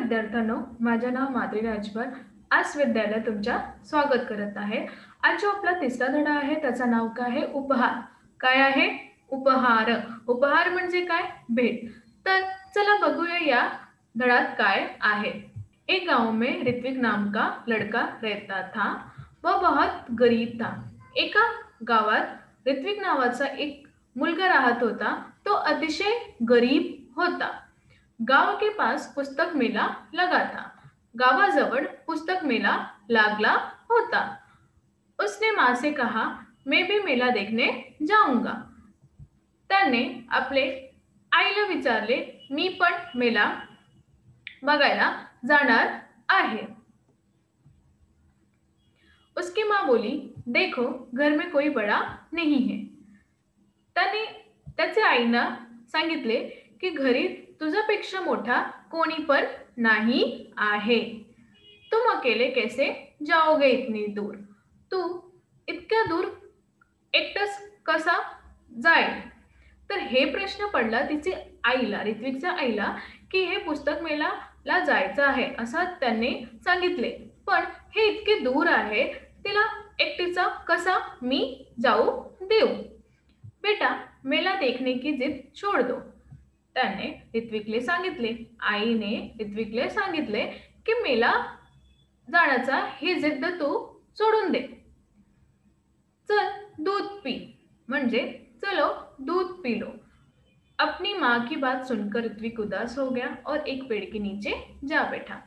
विद्यार्थ्यांनो, माझे नाव माद्री राजभर. आज विद्यालय तुमच्या स्वागत करत आहे. आज जो आपला तिसरा धडा आहे त्याचं नाव काय आहे? उपहार. काय आहे? उपहार. उपहार म्हणजे काय? भेट. तर चला बघूया या धड्यात काय आहे. एक गांव में ऋत्विक नाम का लड़का रहता था. वह बहुत गरीब था. एका गावात ऋत्विक नावाचा एक मुलगा राहत होता. तो अतिशय गरीब होता. गांव के पास पुस्तक मेला लगा था. गावाजवळ पुस्तक मेला लागला होता. उसने माँ से कहा, मैं भी मेला देखने जाऊंगा. त्याने आपले आईला विचारले, मी पण मेला बघायला जाणार आहे. उसकी माँ बोली, देखो घर में कोई बड़ा नहीं है. त्याने त्याच्या आईना सांगितले की घरी तुझ्यापेक्षा मोठा कोणी पण नाही आहे. तुम अकेले कैसे जाओगे इतनी दूर. तू इतक्या दूर एकटंच कसा जाईल. तर हे प्रश्न पडला तिची आईला, ऋत्विकच्या आईला, की हे पुस्तक मेळ्याला जायचं आहे असं त्यांनी सांगितले. पण हे इतके दूर आहे, तिला एकटीचा कसा मी जाऊ देऊ. बेटा मेला देखने की जिद छोड़ दो. त्याने ऋत्विकले सांगितले, आईने ऋत्विकले सांगितले की मेला जाण्याचा ही जिद्द तू सोडून दे. चल दूध पी, म्हणजे चलो दूध पी लो. अपनी माँ की बात सुनकर ऋत्विक उदास हो गया और एक पेड़ के नीचे जा बैठा.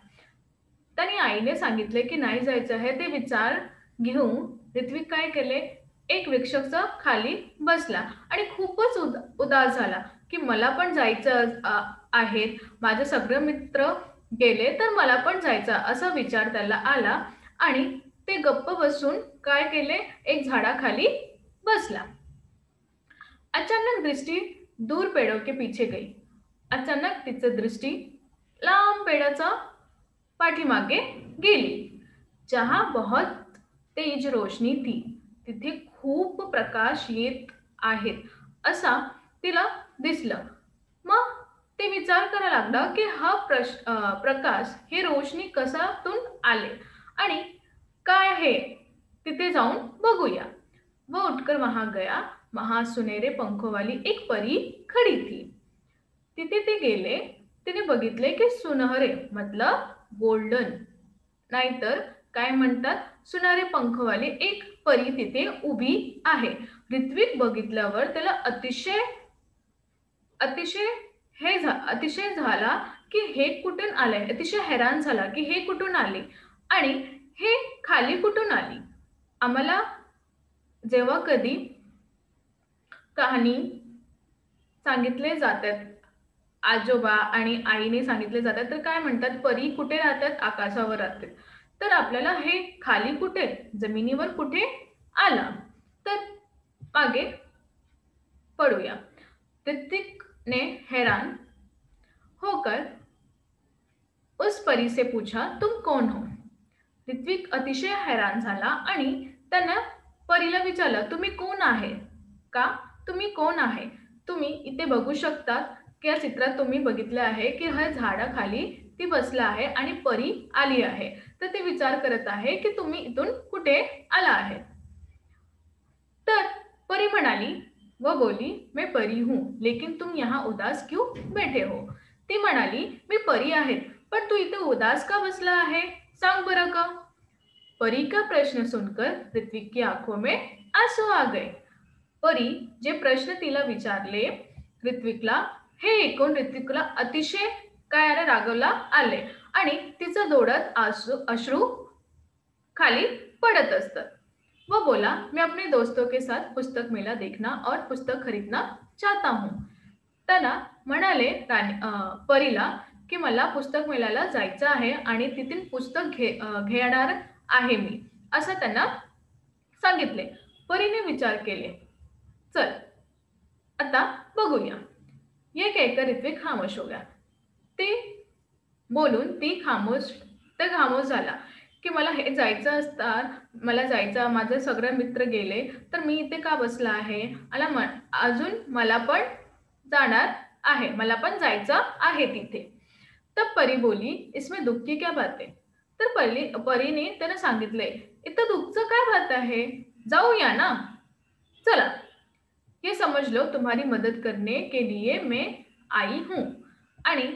त्याने आईने सांगितले की नाही जायचं आहे ते विचार घेऊन ऋत्विक काय केले, एक वृक्षाच्या खाली बसला आणि खूपच उदास झाला की मला पण जायचं आहे, माझे सगळे मित्र गेले तर मला पण जायचं असा विचार त्याला आला आणि ते गप्प बसून काय केले, एक झाडाखाली बसला. अचानक दृष्टि दूर पेड़ों के पीछे गई. अचानक तिची दृष्टी लांब पेड़ाच्या पाठीमागे गेली. जहां बहुत तेज रोशनी थी, तिथे खूप प्रकाश येत आहेत असा तिला दिसलं. मग ते विचार करायला लागला की हा प्रकाश, हे रोशनी कशातून आले आणि काय आहे, तिथे जाऊन बघूया. वो उठकर वहां गया. वहां सुनहरे पंखों वाली एक परी खड़ी थी. तिथे ते गेले. तिने बघितले की सुनहरे मतलब गोल्डन, नाहीतर काय म्हणतात, सुनहरे पंखवाली एक परी तिथे उभी आहे. ऋत्विक बघितल्यावर त्याला अतिशय अतिशय झाला की हे कुठून आले. अतिशय हैराण झाला की हे कुठून आले आणि हे खाली कुठून आली. आम्हाला जेव्हा कधी कहाणी सांगितले जातात, आजोबा आणि आईने सांगितले जातात, तर काय म्हणतात, परी कुठे राहतात, आकाशावर राहतात. तर आपल्याला हे खाली कुठे, जमिनीवर कुठे आला. तर मागे पडूया. ऋत्विक ने हैरान होकर उस परी से पूछा, तुम कौन हो. ऋत्विक अतिशय हैराण झाला आणि त्यानं परीला विचारलं, तुम्ही कोण आहे का, तुम्ही कोण आहे. तुम्ही इथे बघू शकता की या चित्रात तुम्ही बघितले आहे की हा झाडाखाली ती बसला आहे आणि परी आली आहे. तर ते विचार करत आहे की तुम्ही इथून कुठे आला आहे. तर परी म्हणाली, वो बोली, मैं परी हूं, लेकिन तुम यहाँ उदास क्यों बैठे हो. ती म्हणाली, मी परी आहे, पण तू इथे उदास का बसला आहे, सांग बरं का. परी का प्रश्न सुनकर ऋत्विक की आंखों में आंसू आ गए. परी जे प्रश्न तिला विचारले ऋत्विकला, हे ऐकून ऋत्विकला अतिशय काय रागवला आले आणि तिचं डोळ्यात अश्रू खाली पड़त असतात. वो बोला, मैं अपने दोस्तों के साथ पुस्तक मेला देखना और पुस्तक खरीदना चाहता हूँ. त्याला म्हणाले परीला की मला पुस्तक मेळ्याला जायचं आहे आणि तिथून पुस्तक घेणार आहे मी, असं त्यांना सांगितले. परीने विचार केले, चल आता बघूया. ये कहकर ऋत्विक खामोश हो गया. ते बोलून ते खामोश झाला की मला हे जायचं असतं, मला जायचं, माझे सगळे मित्र गेले तर मी इथे का बसला आहे, अजून मला पण जाणार आहे, मला पण जायचं आहे तिथे. तब परी बोली, इसमें दुःख की क्या बात है? तर परीने त्यांना सांगितले, इथं दुःखचं काय बात आहे? जाऊया ना. चला, ये समझ लो तुम्हारी मदद करने के लिए मैं आई हूँ. आणि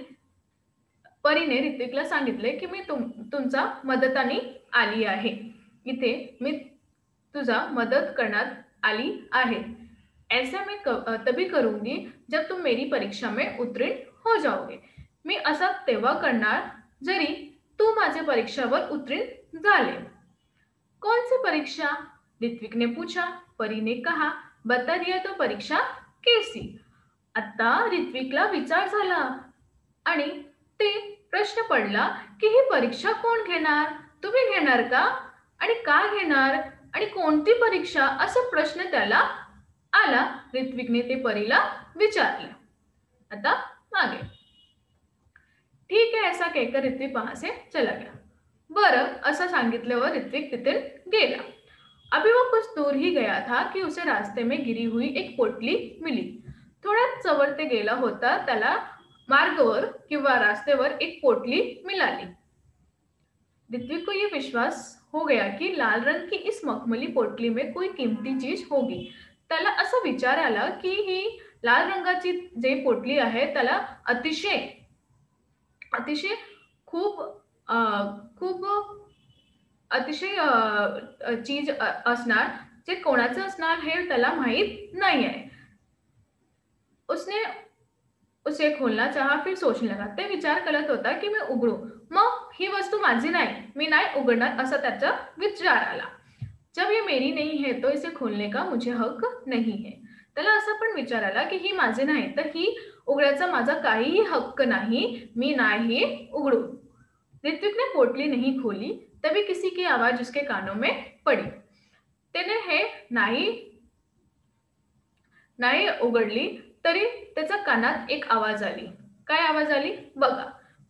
परीने ऋत्विकला सांगितले की मी तुमचा मदताने आली आहे. इथे मी तुझा मदत करण्यात आली आहे. ऐसा मैं तभी करूंगी जब तुम मेरी परीक्षा में उत्तीर्ण हो जाओगे. मी असा तेव्हा करणार जरी तू माझ्या परीक्षावर उत्तीर्ण झाले. कौन सी परीक्षा? ऋत्विक ने पूछा. परी ने कहा, बता दिया तो परीक्षा कैसी? आता ऋत्विकला विचार झाला आणि ते प्रश्न पडला की ही परीक्षा कोण घेणार? तुम्ही घेणार का? आणि का घेणार? आणि कोणती परीक्षा? असा प्रश्न त्याला आला. ऋत्विकने ते परीला विचारले. आता मागे. ठीक है, ऐसा कहकर ऋत्विक वहां से चला गया. बरं असं सांगितल्यावर ऋत्विक तिथे गेला. अभी वो कुछ दूर ही गया था कि उसे रास्ते में गिरी हुई एक पोटली मिली. थोड्या जवळ ते गेला होता त्याला मार्गावर किंवा रास्त्यावर एक पोटली मिळाली. ऋत्विक को ये विश्वास हो गया कि लाल रंग की इस मखमली पोटली में कोई कीमती चीज होगी. त्याला असा विचार आला की ही लाल रंगाची जे पोटली आहे त्याला अतिशय अतिशय खूप खूप अतिशय चीज असणार जे कोणाचं असणार हे त्याला माहित नाही आहे. उसने उसे खोलना चाहा फिर सोचने लगा. ते विचार करत होता की मी उघडू, मग ही वस्तू माझी नाही, मी नाही उघडणार असा त्याचा विचार आला. जब ये मेरी नहीं है तो इसे खोलने का मुझे हक नहीं है. त्याला असा पण विचार आला की ही माझी नाही तर ही उघडायचा माझा काहीही हक्क नाही, मी नाही उघडू. ऋत्विक ने पोटली नहीं खोली तभी किसी की आवाज उसके कानों में पड़ी. त्याने हे नाही उघडली तरी त्याच्या कानात एक आवाज आली. काय आवाज आली बघा.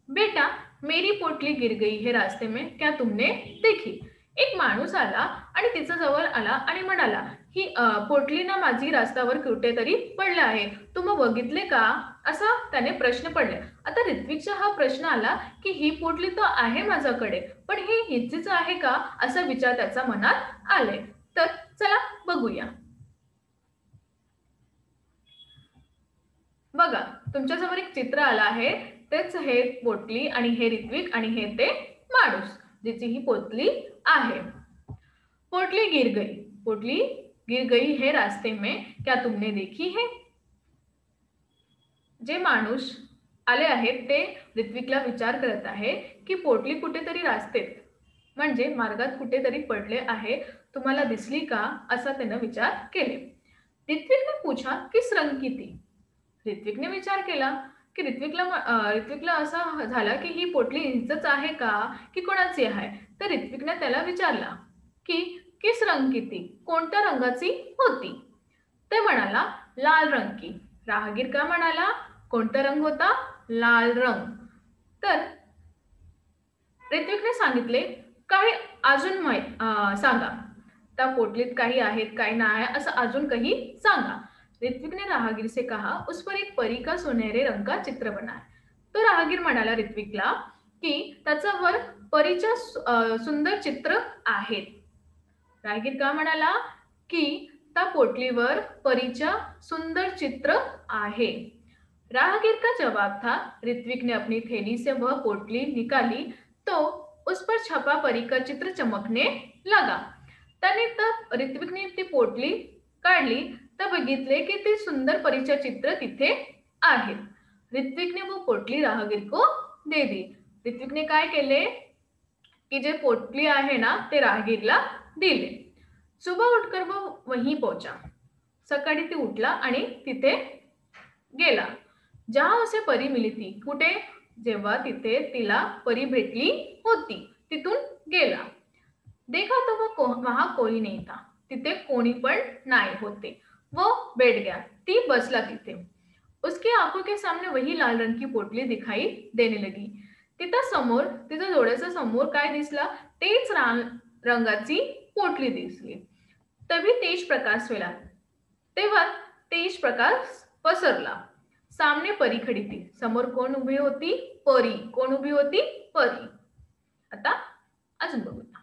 बेटा, मेरी पोटली गिर गई है रास्ते में, क्या तुमने देखी? एक माणूस आला आणि तिच्या जवळ आला आणि म्हणाला, ही पोटली ना माझी रस्त्यावर कुठेतरी पडला आहे, तुम्ही बघितले का? असा त्याने प्रश्न पडले. आता ऋत्विकचा हा प्रश्न आला की ही पोटली तर आहे माझ्याकडे, पण ही हिचीच आहे का असा विचार त्याच्या मनात आले. तर चला बघूया. बघा, तुमच्यासमोर एक चित्र आलं आहे. तेच हे पोटली आणि हे ऋत्विक आणि हे ते माणूस जिची ही पोटली आहे. पोटली गिर गई. पोटली गिर गई है रास्ते में, क्या तुमने देखी है? जे माणूस आले आहेत ते ऋत्विकला विचार करत आहे की पोटली कुठेतरी रास्तेत म्हणजे मार्गात कुठेतरी पडले आहे, तुम्हाला दिसली का असा त्यानं विचार केले. ऋत्विकने पूछा, किस रंग की थी? ऋत्विकने विचार केला की ऋत्विकला असा झाला की ही पोटली हिचंच आहे का की कोणाची आहे. तर ऋत्विकने त्याला विचारला की किस रंग की थी, कोणत्या रंगाची होती? ते म्हणाला लाल रंग की. राहगीर का म्हणाला कोणता रंग होता? लाल रंग. तर ऋत्विकने सांगितले काही अजून सांगा. त्या पोटलीत काही आहेत काही नाही असं अजून काही सांगा. ऋत्विक ने राहगीर से कहा, उस पर एक परी का सुनहरे रंग का चित्र बना है. तो राहगीर म्हणाला ऋत्विकला की त्याच्यावर परीच्या सुंदर चित्र आहेत. राहगीर का म्हणाला की त्या पोटलीवर परीच्या सुंदर चित्र आहे. राहगीर का जवाब था. ऋत्विक ने अपनी थैली से वह पोटली निकाली तो उस पर छपा परी का चित्र चमकने लगा. त्याने तर ऋत्विकने ती पोटली काढली तर बघितले की ते सुंदर परीचे चित्र तिथे आहेत. ऋत्विकने वो पोटली राहगीर को दे दी. ऋत्विकने काय केले की जे पोटली आहे ना ते राहगीरला दिले. सुबह उठकर वो वहीं पहुंचा. सकाळी ती उठला आणि तिथे गेला. जहां उसे परी मिली थी. कुठे? जेव्हा तिथे तिला परी भेटली होती तिथून गेला. देखा तो वो वहां कोई नहीं था. तिथे कोणी पण नाही होते. वो बैठ गया. ती बसला तिथे. उसकी आंखों के सामने वही लाल रंग की पोटली दिखाई देने लगी. तिच्या डोळ्याच्या समोर काय दिसला? तेच लाल रंगाची पोटली दिसली. तभी तेज प्रकाश फैला. तेव्हा तेज प्रकाश पसरला. सामने परी खड़ी थी. समोर कोण उभी होती? परी. कोण उभी होती? परी. आता अजून बघूया.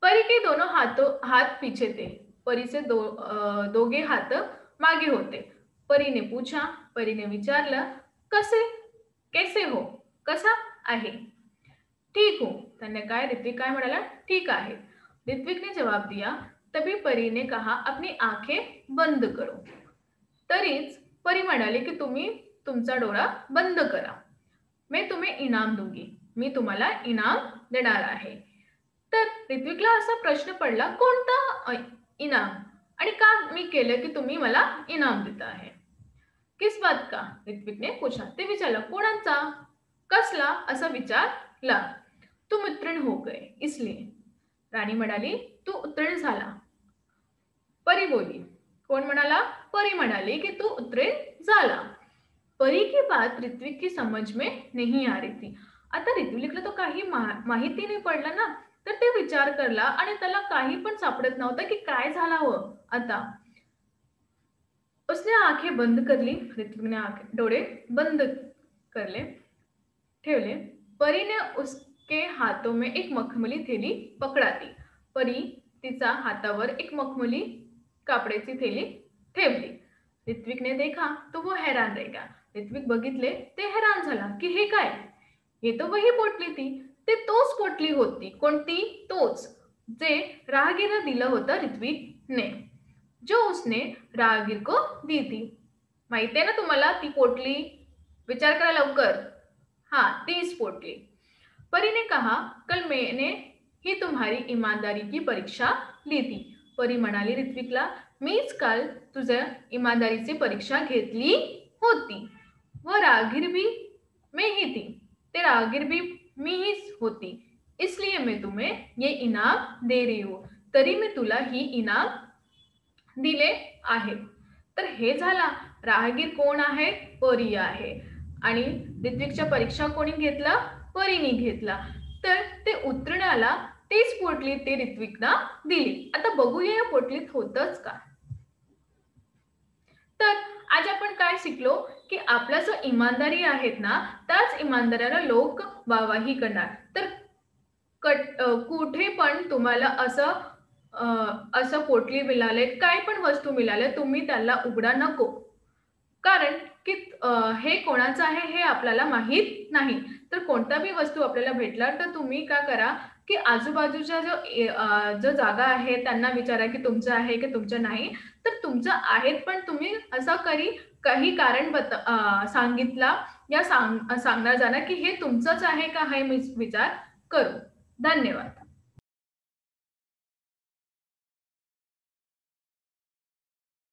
परी के दोनों हाथ पीछे थे. परी से दोघे हात मागे होते. परीने पूछा. परीने विचारलं, कसे? कैसे हो? कसा आहे? ठीक हूँ. त्याने काय ऋत्विक काय म्हणाला? ठीक आहे. ऋत्विक ने जवाब दिया. तभी परी ने कहा, अपनी आंखें बंद करो. तरीच परी म्हणाली की तुम्ही तुमचा डोळा बंद करा. मैं तुम्हें इनाम दूंगी. मी तुम्हाला इनाम देणार आहे. तर ऋत्विकला असा प्रश्न पडला, कोणता इनाम? आणि का मी केलं की तुम्ही मला इनाम देता आहे? किस बात का? ऋत्विकने पूछा. ते विचारलं, कोणाचा? कसला? असा विचारला. तुम उत्तीर्ण हो गए इसलिए. राणी म्हणाली, तू उत्तीर्ण झाला. परी बोली. कोण म्हणाला? परी म्हणाली की तू उत्तीर्ण झाला. परी की बात ऋत्विक की समझ में नहीं आ रही थी. आता ऋत्विकला तो काही माहिती नाही पडलं ना, तर ते विचार करला आणि त्याला काही पण सापडत नव्हतं की काय झालं हवं आता. उसने आंखें बंद कर ली. ऋत्विक ने डोळे बंद करले ठेवले. परी ने उसके हाथों में एक मखमली थैली पकड़ा दी. परी तिचा हातावर एक मखमली कापडाची थैली ठेवली. ऋत्विक ने देखा तो वो हैरान रह गया. ऋत्विक बघितले ते हैरान झाला की हे काय? हे तो वही पोटली थी. ते तोच पोटली होती. कोणती? तोच जे राहगीरने दिलं होतं ऋत्विक ने, जो उसने राहगीर को दी थी. माहिती आहे ना तुम्हाला ती पोटली? विचार करा लवकर. हाँ, 30 पोटली. परी ने कहा, कल मैंने ही तुम्हारी ईमानदारी की परीक्षा ली थी. परी म्हणाली ऋत्विकला, मीच काल तुझ्या ईमानदारीची परीक्षा घेतली होती. व राहगीर भी मैं ही थी. ते राहगीर भी मी हीच होती. इसलिए मैं तुम्हें ये इनाम दे रही हूँ. तरी मी तुला ही इनाम दिले आहे. तर हे झाला. राहगीर कोण आहे? परी आहे. आणि ऋत्विकच्या परीक्षा कोणी घेतला? परीने घेतला. तर ते उत्तीर्णाला तीच पोटली ते ऋत्विकला दिली. आता बघूया या पोटलीत होतच का. तर आज आपण काय शिकलो की आपला जो इमानदारी आहेत ना, त्याच इमानदारीला लोक वाहवाही करणार. तर कुठे पण तुम्हाला असं पोटली मिळाले, काय पण वस्तू मिळाले, तुम्ही त्याला उघडा नको. कारण की हे कोणाचं आहे हे आपल्याला माहीत नाही. तर कोणताही वस्तू आपल्याला भेटला तर तुम्ही काय करा की आजूबाजूच्या जो जागा आहे त्यांना विचारा की तुमचं आहे की तुमचं नाही. तर तुमचं आहेत पण तुम्ही असं काही कारण सांगितला या सांगणार जाणार की हे तुमचंच आहे का हे मी विचार करू. धन्यवाद.